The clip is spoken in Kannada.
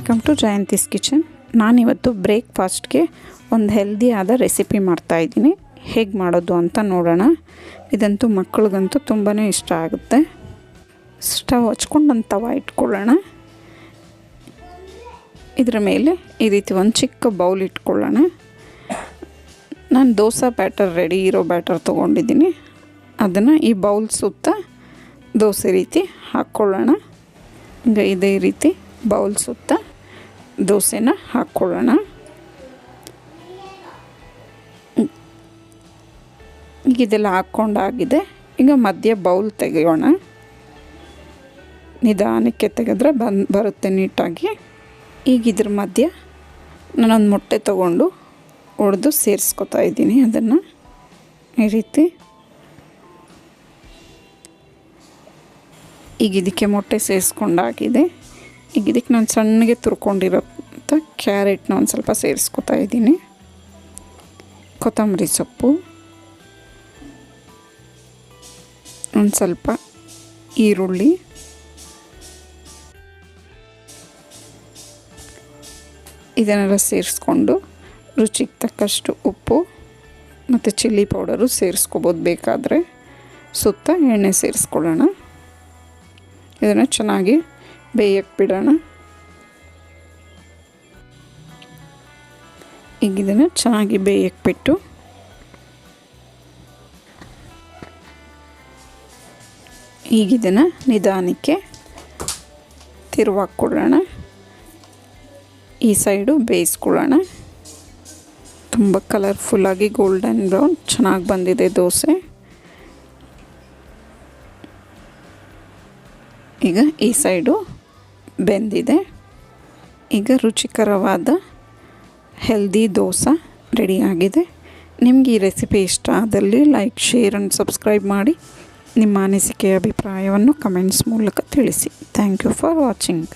Welcome to Jayanthi's kitchen. ನಾನಿವತ್ತು ಬ್ರೇಕ್ಫಾಸ್ಟ್ಗೆ ಒಂದು ಹೆಲ್ದಿಯಾದ ರೆಸಿಪಿ ಮಾಡ್ತಾಯಿದ್ದೀನಿ. ಹೇಗೆ ಮಾಡೋದು ಅಂತ ನೋಡೋಣ. ಇದಂತೂ ಮಕ್ಕಳಿಗಂತೂ ತುಂಬಾ ಇಷ್ಟ ಆಗುತ್ತೆ. ಸ್ಟವ್ ಹಚ್ಕೊಂಡು ಒಂದು ತವ ಇಟ್ಕೊಳ್ಳೋಣ. ಇದರ ಮೇಲೆ ಈ ರೀತಿ ಒಂದು ಚಿಕ್ಕ ಬೌಲ್ ಇಟ್ಕೊಳ್ಳೋಣ. ನಾನು ದೋಸೆ ಬ್ಯಾಟರ್ ರೆಡಿ ಇರೋ ಬ್ಯಾಟರ್ ತೊಗೊಂಡಿದ್ದೀನಿ. ಅದನ್ನು ಈ ಬೌಲ್ ಸುತ್ತ ದೋಸೆ ರೀತಿ ಹಾಕ್ಕೊಳ್ಳೋಣ. ಈಗ ಇದೇ ರೀತಿ ಬೌಲ್ ಸುತ್ತ ದೋಸೆನ ಹಾಕ್ಕೊಳ್ಳೋಣ. ಈಗ ಇದೆಲ್ಲ ಹಾಕ್ಕೊಂಡಾಗಿದೆ. ಈಗ ಮಧ್ಯ ಬೌಲ್ ತೆಗೆಯೋಣ. ನಿಧಾನಕ್ಕೆ ತೆಗೆದ್ರೆ ಬರುತ್ತೆ ನೀಟಾಗಿ. ಈಗ ಇದ್ರ ಮಧ್ಯ ನಾನೊಂದು ಮೊಟ್ಟೆ ತೊಗೊಂಡು ಒಡೆದು ಸೇರಿಸ್ಕೊತಾ ಇದ್ದೀನಿ. ಅದನ್ನು ಈ ರೀತಿ ಈಗ ಇದಕ್ಕೆ ಮೊಟ್ಟೆ ಸೇರಿಸ್ಕೊಂಡಾಗಿದೆ. ಈಗ ಇದಕ್ಕೆ ನಾನು ಸಣ್ಣಗೆ ತುರ್ಕೊಂಡಿರೋಂಥ ಕ್ಯಾರೆಟ್ನ ಒಂದು ಸ್ವಲ್ಪ ಸೇರಿಸ್ಕೊತಾ ಇದ್ದೀನಿ. ಕೊತ್ತಂಬರಿ ಸೊಪ್ಪು, ಒಂದು ಸ್ವಲ್ಪ ಈರುಳ್ಳಿ, ಇದನ್ನೆಲ್ಲ ಸೇರಿಸ್ಕೊಂಡು ರುಚಿಗೆ ತಕ್ಕಷ್ಟು ಉಪ್ಪು ಮತ್ತು ಚಿಲ್ಲಿ ಪೌಡರು ಸೇರಿಸ್ಕೋಬೋದು. ಬೇಕಾದರೆ ಸುತ್ತ ಎಣ್ಣೆ ಸೇರಿಸ್ಕೊಳ್ಳೋಣ. ಇದನ್ನು ಚೆನ್ನಾಗಿ ಬೇಯಕ್ಕೆ ಬಿಡೋಣ. ಈಗ ಇದನ್ನು ಚೆನ್ನಾಗಿ ಬೇಯಕ್ಕೆ ಬಿಟ್ಟು ಈಗ ಇದನ್ನು ನಿಧಾನಕ್ಕೆ ತಿರುವಾಕ್ಕೊಳ್ಳೋಣ. ಈ ಸೈಡು ಬೇಯಿಸ್ಕೊಳ್ಳೋಣ. ತುಂಬ ಕಲರ್ಫುಲ್ಲಾಗಿ ಗೋಲ್ಡನ್ ಬ್ರೌನ್ ಚೆನ್ನಾಗಿ ಬಂದಿದೆ ದೋಸೆ. ಈಗ ಈ ಸೈಡು ಬೆಂದಿದೆ. ಈಗ ರುಚಿಕರವಾದ ಹೆಲ್ದಿ ದೋಸೆ ರೆಡಿಯಾಗಿದೆ. ನಿಮಗೆ ಈ ರೆಸಿಪಿ ಇಷ್ಟ ಆದಲ್ಲಿ ಲೈಕ್, ಶೇರ್ ಆ್ಯಂಡ್ ಸಬ್ಸ್ಕ್ರೈಬ್ ಮಾಡಿ. ನಿಮ್ಮ ಅನಿಸಿಕೆ ಅಭಿಪ್ರಾಯವನ್ನು ಕಮೆಂಟ್ಸ್ ಮೂಲಕ ತಿಳಿಸಿ. Thank you for watching.